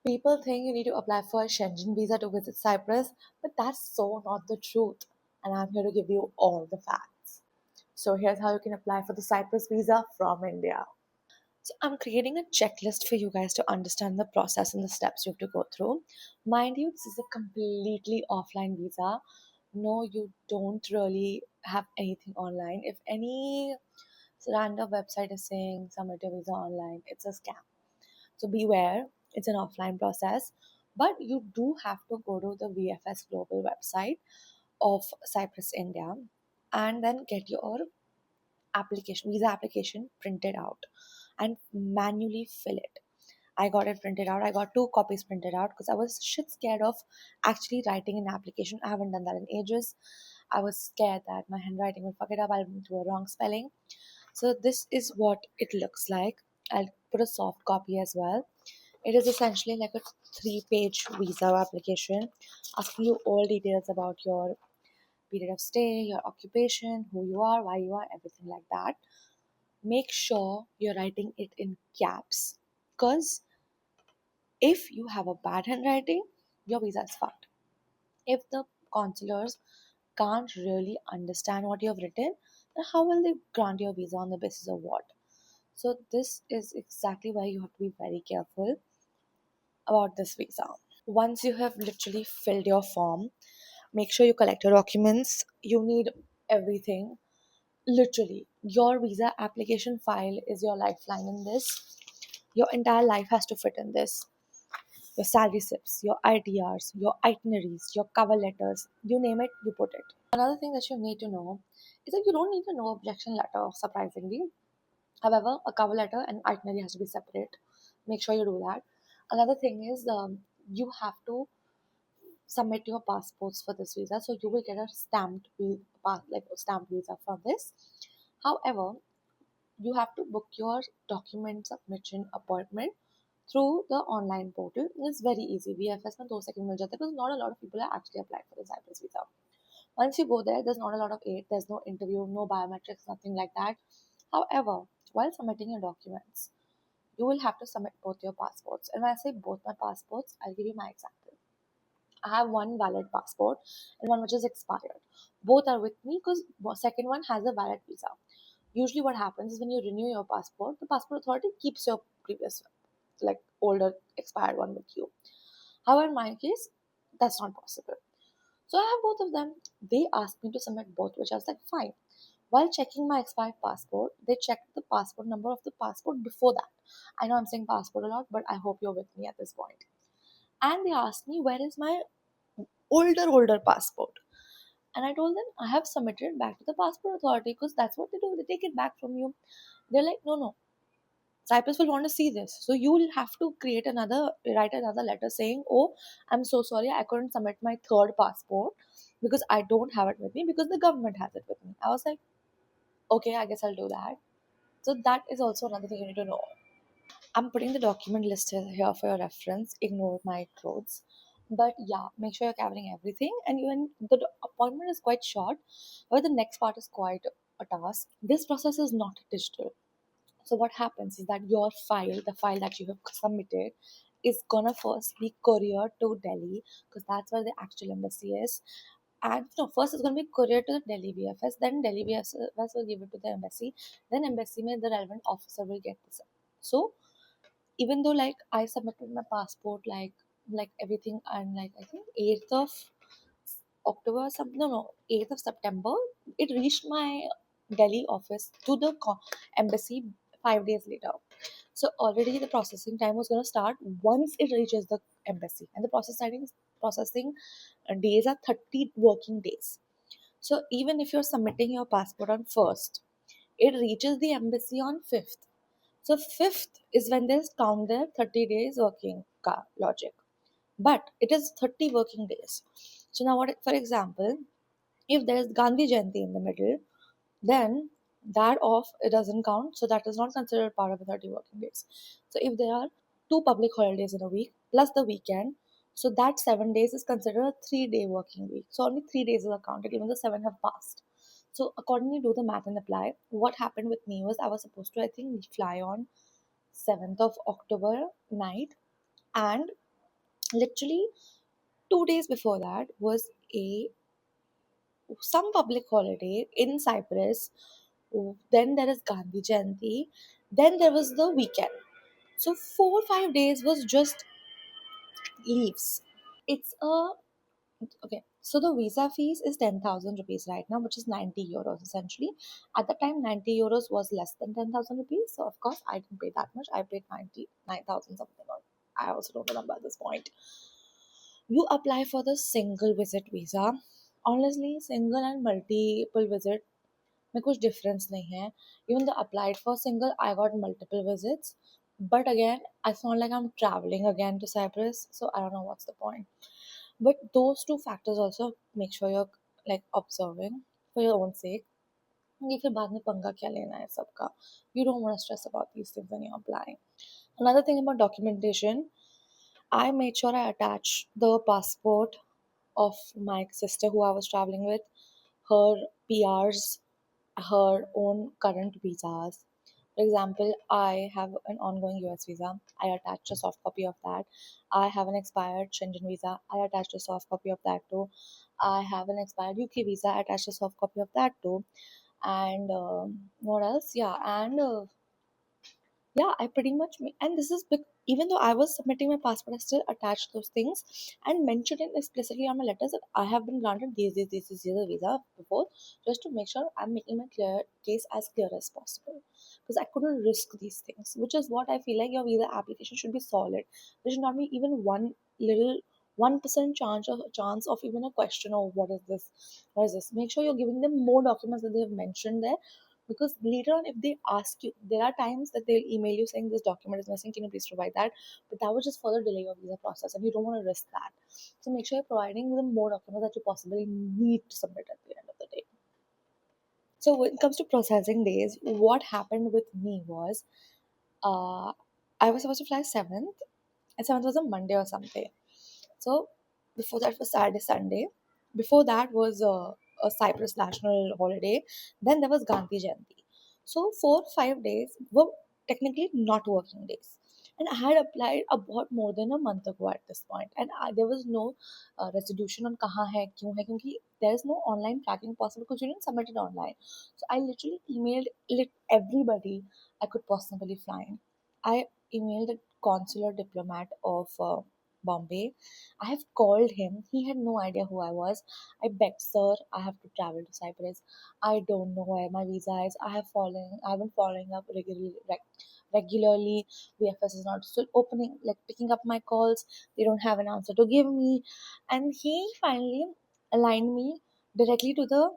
People think you need to apply for a Schengen visa to visit Cyprus, but that's so not the truth. And I'm here to give you all the facts. So here's how you can apply for the Cyprus visa from India. So I'm creating a checklist for you guys to understand the process and the steps you have to go through. Mind you, this is a completely offline visa. No, you don't really have anything online. If any random website is saying submit your visa online, it's a scam. So beware, it's an offline process. But you do have to go to the VFS Global website of Cyprus, India, and then get your visa application printed out and manually fill it. I got it printed out. I got two copies printed out because I was shit scared of actually writing an application. I haven't done that in ages. I was scared that my handwriting will fuck it up. I'll do a wrong spelling. So this is what it looks like. I'll put a soft copy as well. It is essentially like a three-page visa application asking you all details about your period of stay, your occupation, who you are, why you are, everything like that. Make sure you're writing it in caps because if you have a bad handwriting, your visa is fucked. If the consulars can't really understand what you have written, then how will they grant your visa on the basis of what? So this is exactly why you have to be very careful about this visa. Once you have literally filled your form, make sure you collect your documents. You need everything. Literally, your visa application file is your lifeline in this. Your entire life has to fit in this. Your salary slips, your ITRs, your itineraries, your cover letters, you name it, you put it. Another thing that you need to know is that you don't need to know objection letter, surprisingly. However, a cover letter and itinerary has to be separate. Make sure you do that. Another thing is you have to submit your passports for this visa, so you will get a stamped visa for this. However, you have to book your document submission appointment through the online portal. It's very easy. VFS में 2 second मिल जाते हैं because not a lot of people are actually applied for the Cyprus visa. Once you go there, there's not a lot of aid. There's no interview, no biometrics, nothing like that. However, while submitting your documents, you will have to submit both your passports. And when I say both my passports, I'll give you my example. I have one valid passport and one which is expired. Both are with me because the second one has a valid visa. Usually, what happens is when you renew your passport, the passport authority keeps your previous, like older expired one with you. However, in my case, that's not possible. So I have both of them. They asked me to submit both, which I was like, fine. While checking my expired passport, they checked the passport number of the passport before that. I know I'm saying passport a lot, but I hope you're with me at this point. And they asked me, where is my older passport? And I told them, I have submitted back to the passport authority because that's what they do. They take it back from you. They're like, no. Cyprus will want to see this. So you will have to write another letter saying, oh, I'm so sorry, I couldn't submit my third passport because I don't have it with me because the government has it with me. I was like, okay, I guess I'll do that. So that is also another thing you need to know. I'm putting the document list here for your reference. Ignore my clothes. But yeah, make sure you're covering everything. And even the appointment is quite short, but the next part is quite a task. This process is not digital. So what happens is that your file, the file that you have submitted, is gonna first be couriered to Delhi because that's where the actual embassy is. And no, first it's gonna be couriered to the Delhi VFS, then Delhi VFS will give it to the embassy, then embassy may the relevant officer will get this. So even though like I submitted my passport like everything and like I think 8th of October, 8th of September, it reached my Delhi office to the embassy 5 days later. So already the processing time was going to start once it reaches the embassy, and the processing days are 30 working days. So even if you're submitting your passport on 1st, it reaches the embassy on 5th. So 5th is when they count their 30 days working logic. But it is 30 working days. So now what, for example, if there is Gandhi Jayanti in the middle, then that off it doesn't count. So that is not considered part of the 30 working days. So if there are two public holidays in a week plus the weekend, so that 7 days is considered a 3 day working week. So only 3 days are counted, even though seven have passed. So accordingly, do the math and apply. What happened with me was I was supposed to, I think, fly on 7th of October night, and Literally 2 days before that was a some public holiday in Cyprus. Then there is Gandhi Jayanti. Then there was the weekend. So 4 or 5 days was just leaves. It's a Okay, so the visa fees is 10,000 rupees right now, which is 90 euros essentially. At the time, 90 euros was less than 10,000 rupees. So, of course, I didn't pay that much. I paid 99,000 something. Or I also don't remember at this point. You apply for the single visit visa. Honestly, single and multiple visit में कुछ difference नहीं है. Even though I applied for single, I got multiple visits. But again, it's not like I'm traveling again to Cyprus, so I don't know what's the point. But those two factors also make sure you're like observing for your own sake. ये फिर बाद में पंगा क्या लेना है सबका. You don't want to stress about these things when you're applying. Another thing about documentation, I made sure I attached the passport of my sister who I was traveling with, her PRs, her own current visas. For example, I have an ongoing US visa. I attached a soft copy of that. I have an expired Schengen visa. I attached a soft copy of that too. I have an expired UK visa. I attached a soft copy of that too. And what else? Yeah, and yeah, I pretty much and this is big. Even though I was submitting my passport, I still attached those things and mentioned it explicitly on my letters that I have been granted these a visa before, just to make sure I'm making my clear case as clear as possible, because I couldn't risk these things, which is what I feel like your visa application should be solid. There should not be even one little 1% chance of even a question or what is this. Make sure you're giving them more documents that they have mentioned there, because later on if they ask you, there are times that they'll email you saying this document is missing, can you please provide that, but that would just further delay your visa process and you don't want to risk that. So make sure you're providing them more documents that you possibly need to submit at the end of the day. So when it comes to processing days, what happened with me was, uh, I was supposed to fly 7th, and 7th was a Monday or something. So before that was Saturday, Sunday. Before that was a Cyprus national holiday. Then there was Gandhi Jayanti. So 4 5 days were technically not working days. And I had applied about more than a month ago at this point, and there was no resolution on kahan hai, kyun hai, kyunki there is no online tracking possible because you didn't submit it online. So I literally emailed everybody I could possibly find. I emailed the consular diplomat of Bombay. I have called him. He had no idea who I was. I begged, sir, I have to travel to Cyprus. I don't know where my visa is. I've been following up regularly. VFS is not still opening, like picking up my calls. They don't have an answer to give me. And he finally aligned me directly to the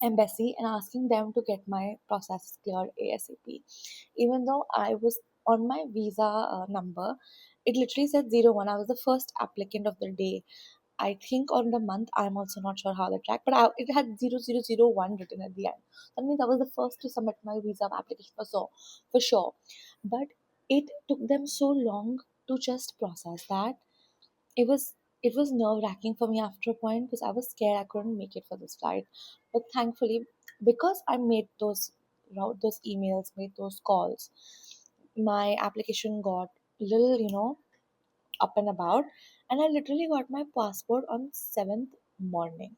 embassy and asking them to get my process cleared ASAP. Even though I was on my visa number, it literally said 01. I was the first applicant of the day. I think on the month, I'm also not sure how they track, but it had 0001 written at the end. That means I was the first to submit my visa application for sure. But it took them so long to just process that. It was it was nerve wracking for me after a point because I was scared I couldn't make it for this flight. But thankfully, because I made those emails, made those calls, my application got little, up and about, and I literally got my passport on 7th morning.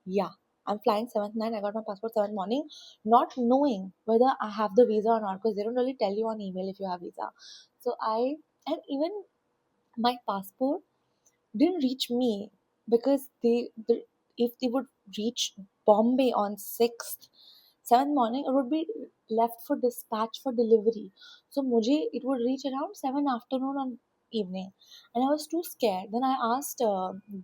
Yeah, I'm flying 7th night. I got my passport 7th morning, not knowing whether I have the visa or not, because they don't really tell you on email if you have visa. So and even my passport didn't reach me because if they would reach Bombay on 6th, 7th morning, it would be left for dispatch for delivery. So mujhe, it would reach around 7 afternoon on evening. And I was too scared. Then I asked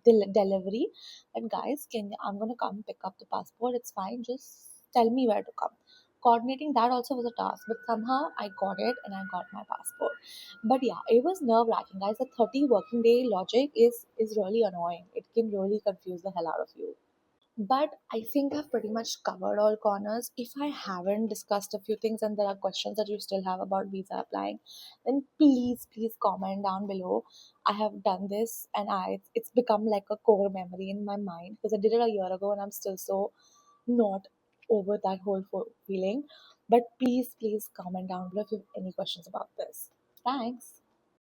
delivery that, guys, I'm going to come pick up the passport. It's fine. Just tell me where to come. Coordinating that also was a task, but somehow I got it and I got my passport. But yeah, it was nerve wracking, guys. The 30 working day logic is really annoying. It can really confuse the hell out of you. But I think I've pretty much covered all corners. If I haven't discussed a few things and there are questions that you still have about visa applying, then please comment down below. I have done this and it's become like a core memory in my mind because I did it a year ago and I'm still so not over that whole feeling. But please comment down below if you have any questions about this. Thanks.